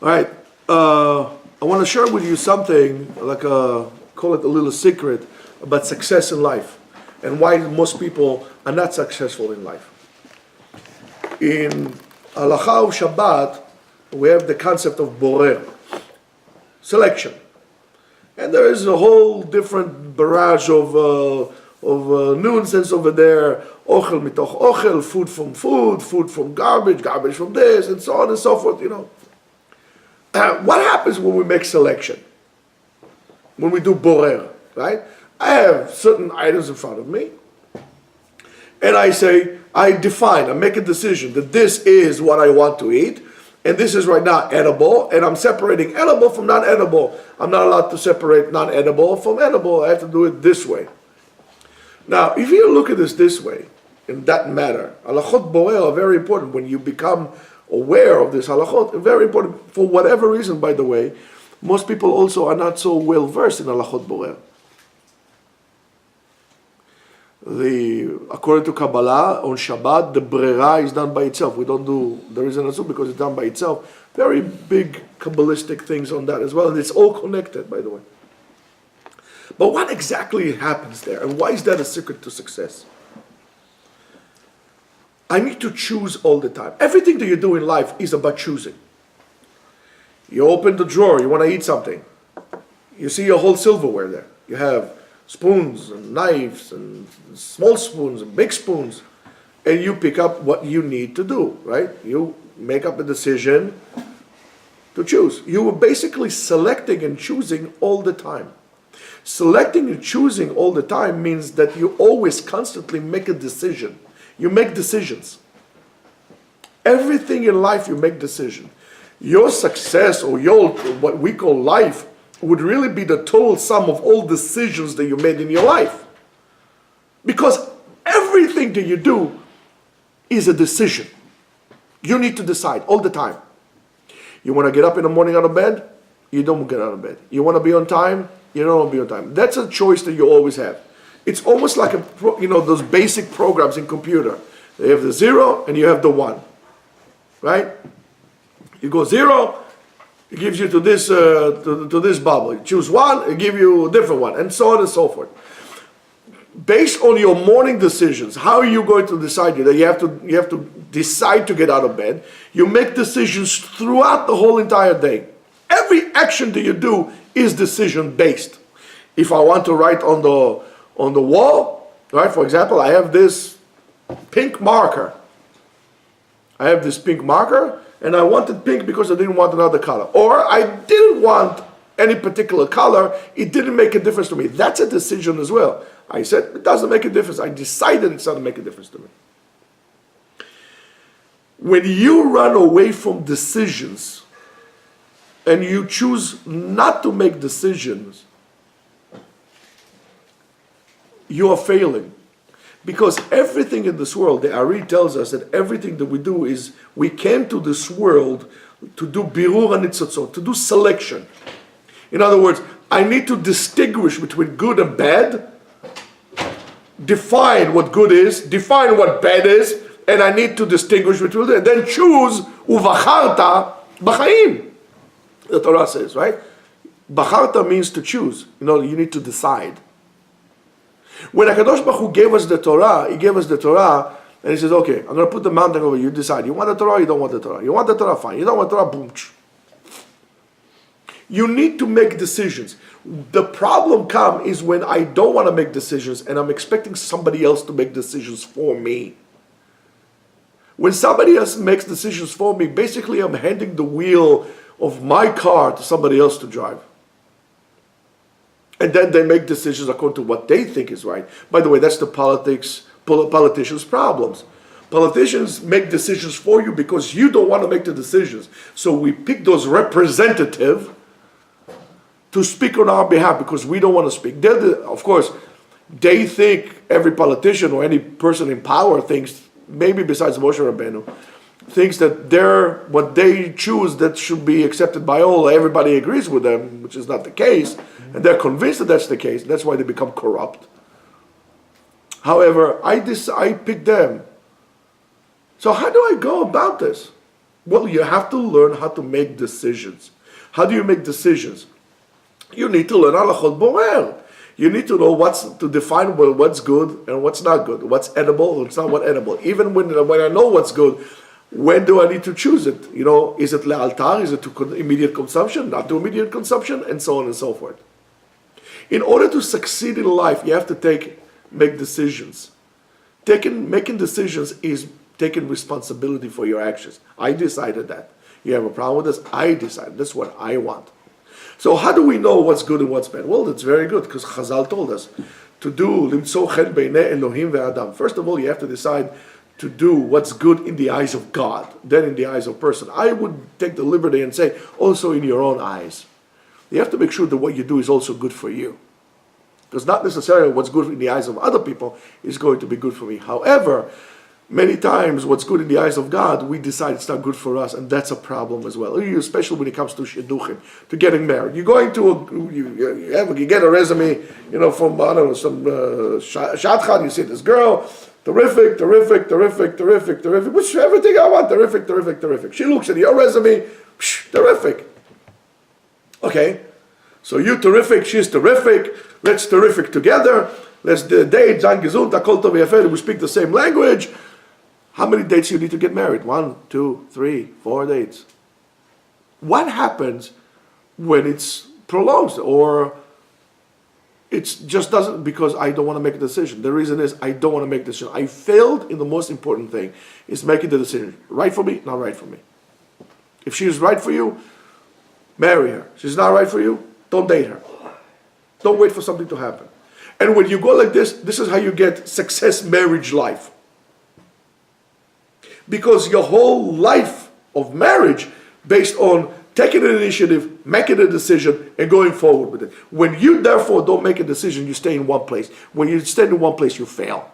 All right. I want to share with you something, call it a little secret, about success in life and why most people are not successful in life. In Halacha of Shabbat, we have the concept of borer, selection. And there is a whole different barrage of nuances over there. Ochel mitoch ochel, food from garbage from this, and so on and so forth, What happens when we make selection? When we do borer, right? I have certain items in front of me, and I make a decision that this is what I want to eat, and this is right now edible, and I'm separating edible from non-edible. I'm not allowed to separate non-edible from edible. I have to do it this way. Now, if you look at this way, in that matter, halachot borer are very important. When you become aware of this halachot, very important. For whatever reason, by the way, most people also are not so well versed in halachot borer. According to Kabbalah, on Shabbat, the brera is done by itself. We don't do the reason also because it's done by itself. Very big Kabbalistic things on that as well, and it's all connected, by the way. But what exactly happens there, and why is that a secret to success? I need to choose all the time. Everything that you do in life is about choosing. You open the drawer, you want to eat something. You see your whole silverware there. You have spoons and knives and small spoons and big spoons, and you pick up what you need to do, right? You make up a decision to choose. You are basically selecting and choosing all the time. Selecting and choosing all the time means that you always constantly make a decision. You make decisions. Everything in life you make decision. Your success or what we call life would really be the total sum of all decisions that you made in your life. Because everything that you do is a decision. You need to decide all the time. You want to get up in the morning out of bed? You don't get out of bed. You want to be on time? You don't want to be on time. That's a choice that you always have. It's almost like those basic programs in computer. You have the 0 and you have the 1, right? You go 0, it gives you to this bubble. You choose 1, it gives you a different one, and so on and so forth. Based on your morning decisions, how are you going to decide that you have to decide to get out of bed? You make decisions throughout the whole entire day. Every action that you do is decision based. If I want to write on the wall, right? For example, I have this pink marker. And I wanted pink because I didn't want another color. Or I didn't want any particular color. It didn't make a difference to me. That's a decision as well. I said, it doesn't make a difference. I decided it doesn't make a difference to me. When you run away from decisions and you choose not to make decisions, you are failing. Because everything in this world, the Ari tells us that everything that we do is, we came to this world to do birur hanitzotzot, to do selection. In other words, I need to distinguish between good and bad, define what good is, define what bad is, and I need to distinguish between them, and then choose, uvacharta b'chaim. The Torah says, right? Bacharta means to choose. You need to decide. When HaKadosh Baruch Hu gave us the Torah, He gave us the Torah, and He says, okay, I'm going to put the mountain over you, decide. You want the Torah, you don't want the Torah. You want the Torah, fine. You don't want the Torah, boom. You need to make decisions. The problem comes is when I don't want to make decisions, and I'm expecting somebody else to make decisions for me. When somebody else makes decisions for me, basically I'm handing the wheel of my car to somebody else to drive. And then they make decisions according to what they think is right. By the way, that's the politicians' problems. Politicians make decisions for you because you don't want to make the decisions. So we pick those representatives to speak on our behalf because we don't want to speak. Of course, they think, every politician or any person in power thinks, maybe besides Moshe Rabbeinu, thinks that what they choose that should be accepted by all, everybody agrees with them, which is not the case. And they're convinced that that's the case. That's why they become corrupt. However, I pick them. So how do I go about this? Well, you have to learn how to make decisions. How do you make decisions? You need to learn halachot borer. You need to know to define what's good and what's not good, what's edible, what's not edible. Even when I know what's good, when do I need to choose it? Is it le'altar? Is it to immediate consumption, not to immediate consumption, and so on and so forth. In order to succeed in life, you have to make decisions. Making decisions is taking responsibility for your actions. I decided that. You have a problem with this? I decided. That's what I want. So how do we know what's good and what's bad? Well, that's very good, because Chazal told us to do limtso chen beinei Elohim ve'adam. First of all, you have to decide to do what's good in the eyes of God, then in the eyes of person. I would take the liberty and say, also in your own eyes. You have to make sure that what you do is also good for you. Because not necessarily what's good in the eyes of other people is going to be good for me. However, many times what's good in the eyes of God, we decide it's not good for us, and that's a problem as well. Especially when it comes to shidduchim, to getting married. You're going to, you get a resume, from, I don't know, some shadchan, you see this girl, terrific, which everything I want, terrific. She looks at your resume, terrific. Okay, so you terrific, she's terrific, let's terrific together, let's date, zan gesund, akol tov v'yafeh, we speak the same language. How many dates you need to get married? 1, 2, 3, 4 dates. What happens when it's prolonged, or it just doesn't, because I don't want to make a decision? The reason is I don't want to make a decision. I failed in the most important thing, is making the decision. Right for me, not right for me. If she is right for you, marry her. She's not right for you, don't date her. Don't wait for something to happen. And when you go like this is how you get success marriage life. Because your whole life of marriage based on taking an initiative, making a decision, and going forward with it. When you therefore don't make a decision, you stay in one place. When you stay in one place, you fail.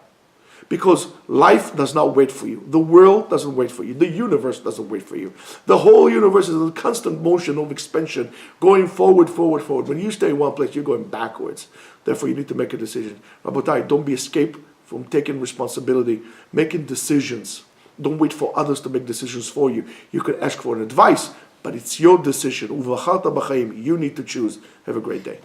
Because life does not wait for you. The world doesn't wait for you. The universe doesn't wait for you. The whole universe is in constant motion of expansion, going forward. When you stay in one place, you're going backwards. Therefore, you need to make a decision. Rabotai, don't be escaped from taking responsibility, making decisions. Don't wait for others to make decisions for you. You can ask for an advice, but it's your decision. You need to choose. Have a great day.